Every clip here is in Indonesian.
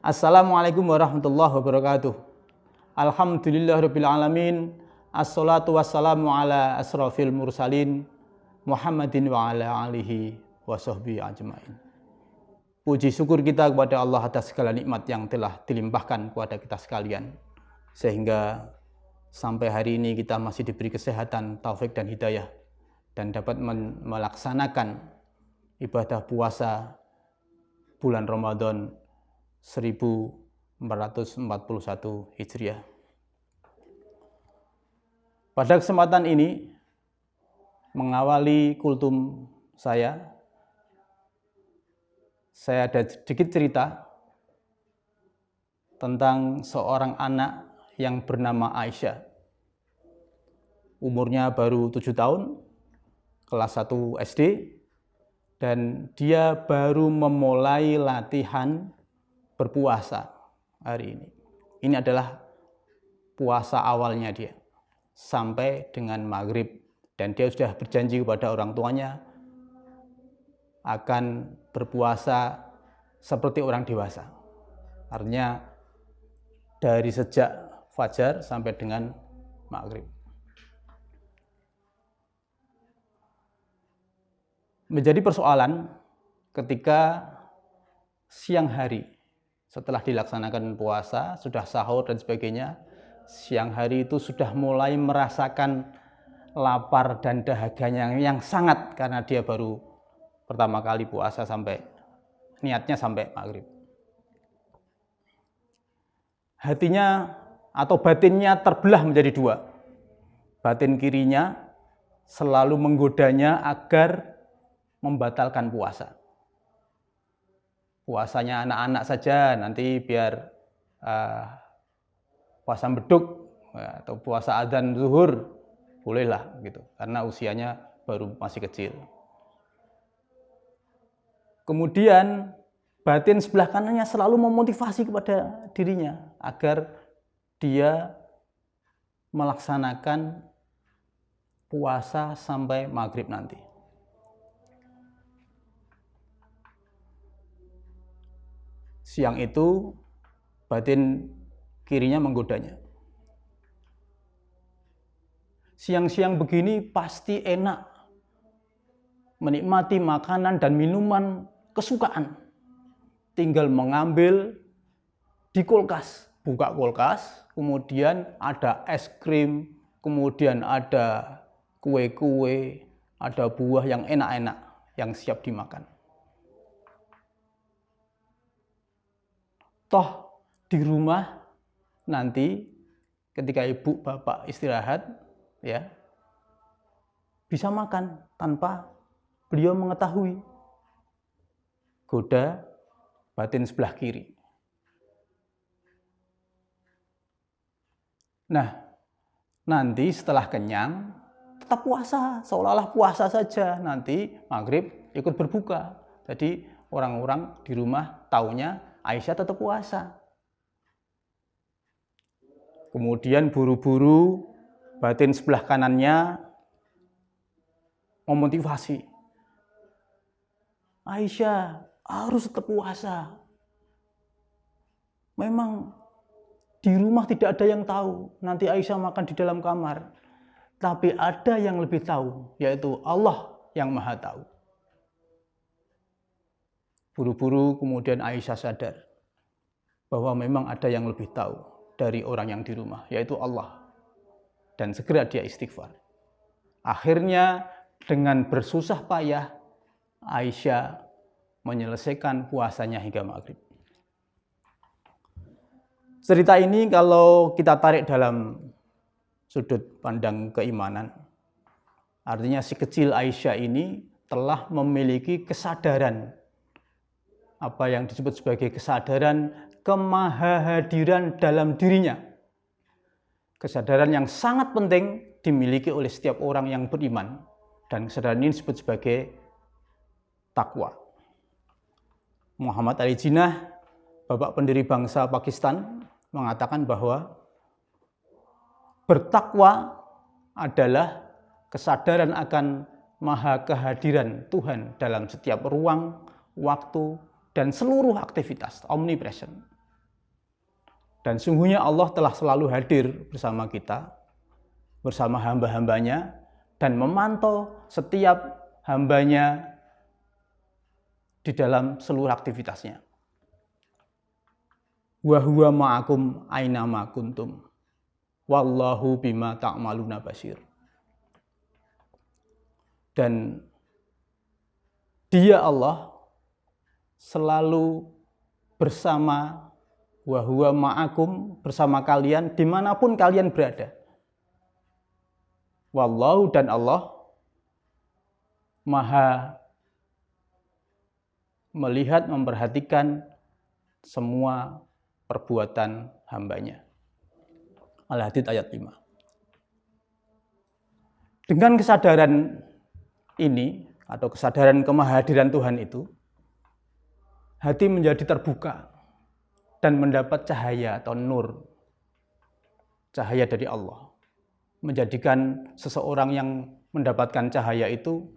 Assalamualaikum warahmatullahi wabarakatuh. Alhamdulillahirabbil alamin. Assalatu wassalamu ala asrofil mursalin Muhammadin wa ala alihi wa sahbihi ajmain. Puji syukur kita kepada Allah atas segala nikmat yang telah dilimpahkan kepada kita sekalian, sehingga sampai hari ini kita masih diberi kesehatan, taufik dan hidayah, dan dapat melaksanakan ibadah puasa bulan Ramadan 1441 Hijriah. Pada kesempatan ini, mengawali kultum saya ada sedikit cerita tentang seorang anak yang bernama Aisyah. Umurnya baru 7 tahun, kelas 1 SD, dan dia baru memulai latihan berpuasa hari ini. Ini adalah puasa awalnya dia sampai dengan maghrib, dan dia sudah berjanji kepada orang tuanya akan berpuasa seperti orang dewasa. Artinya dari sejak fajar sampai dengan maghrib. Menjadi persoalan ketika siang hari setelah dilaksanakan puasa, sudah sahur dan sebagainya, siang hari itu sudah mulai merasakan lapar dan dahaganya yang sangat, karena dia baru pertama kali puasa sampai niatnya sampai maghrib. Hatinya atau batinnya terbelah menjadi dua. Batin kirinya selalu menggodanya agar membatalkan puasa. Puasanya anak-anak saja, nanti biar puasa beduk atau puasa adzan zuhur bolehlah gitu, karena usianya baru masih kecil. Kemudian batin sebelah kanannya selalu memotivasi kepada dirinya agar dia melaksanakan puasa sampai maghrib nanti. Siang itu batin kirinya menggodanya. Siang-siang begini pasti enak menikmati makanan dan minuman kesukaan. Tinggal mengambil di kulkas, buka kulkas, kemudian ada es krim, kemudian ada kue-kue, ada buah yang enak-enak yang siap dimakan. Toh di rumah nanti ketika ibu bapak istirahat, ya, bisa makan tanpa beliau mengetahui. Goda batin sebelah kiri. Nah, nanti setelah kenyang tetap puasa, seolah-olah puasa saja. Nanti maghrib ikut berbuka. Jadi orang-orang di rumah taunya Aisyah tetap puasa. Kemudian buru-buru batin sebelah kanannya memotivasi. Aisyah harus tetap puasa. Memang di rumah tidak ada yang tahu nanti Aisyah makan di dalam kamar. Tapi ada yang lebih tahu, yaitu Allah yang Maha Tahu. Buru-buru kemudian Aisyah sadar bahwa memang ada yang lebih tahu dari orang yang di rumah, yaitu Allah. Dan segera dia istighfar. Akhirnya dengan bersusah payah Aisyah menyelesaikan puasanya hingga maghrib. Cerita ini kalau kita tarik dalam sudut pandang keimanan, artinya si kecil Aisyah ini telah memiliki kesadaran, apa yang disebut sebagai kesadaran kemahahadiran dalam dirinya. Kesadaran yang sangat penting dimiliki oleh setiap orang yang beriman, dan kesadaran ini disebut sebagai takwa. Muhammad Ali Jinnah, bapak pendiri bangsa Pakistan, mengatakan bahwa bertakwa adalah kesadaran akan maha kehadiran Tuhan dalam setiap ruang, waktu, dan seluruh aktivitas, omnipresent. Dan sungguhnya Allah telah selalu hadir bersama kita, bersama hamba-hambanya, dan memantau setiap hambanya di dalam seluruh aktivitasnya. Wa huwa ma'akum aina ma kuntum. Wallahu bima ta'maluna basir. Dan Dia Allah selalu bersama, wa huwa ma'akum, bersama kalian dimanapun kalian berada. Wallahu, dan Allah Maha melihat, memperhatikan semua perbuatan hambanya. Al-Hadid ayat 5. Dengan kesadaran ini, atau kesadaran kemahadiran Tuhan itu, hati menjadi terbuka dan mendapat cahaya atau nur, cahaya dari Allah, menjadikan seseorang yang mendapatkan cahaya itu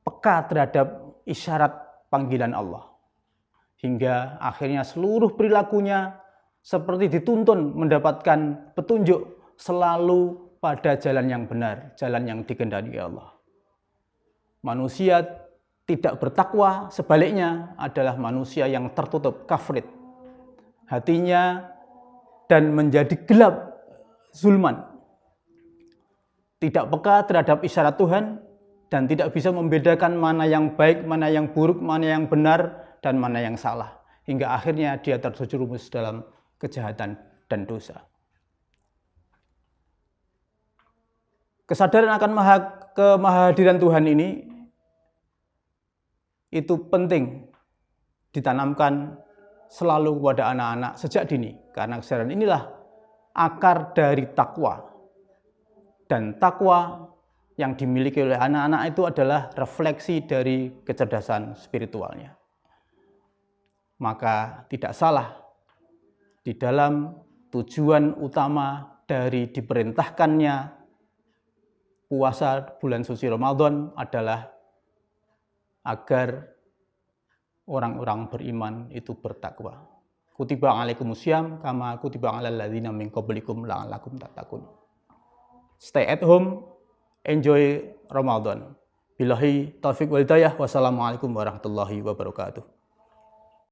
peka terhadap isyarat panggilan Allah, hingga akhirnya seluruh perilakunya seperti dituntun mendapatkan petunjuk selalu pada jalan yang benar, jalan yang dikehendaki Allah. Manusia tidak bertakwa, sebaliknya adalah manusia yang tertutup, kafrit hatinya, dan menjadi gelap, zulman, tidak peka terhadap isyarat Tuhan, dan tidak bisa membedakan mana yang baik, mana yang buruk, mana yang benar, dan mana yang salah, hingga akhirnya dia terjerumus dalam kejahatan dan dosa. Kesadaran akan kemahadiran Tuhan ini itu penting ditanamkan selalu kepada anak-anak sejak dini, karena kesadaran inilah akar dari takwa. Dan takwa yang dimiliki oleh anak-anak itu adalah refleksi dari kecerdasan spiritualnya. Maka tidak salah di dalam tujuan utama dari diperintahkannya puasa bulan suci Ramadan adalah agar orang-orang beriman itu bertakwa. Kutiba alaikumusiyam kama kutiba alal ladzina min qablikum la'allakum tattaqun. Stay at home, enjoy Ramadan. Billahi taufiq wal hidayah. Wassalamualaikum warahmatullahi wabarakatuh.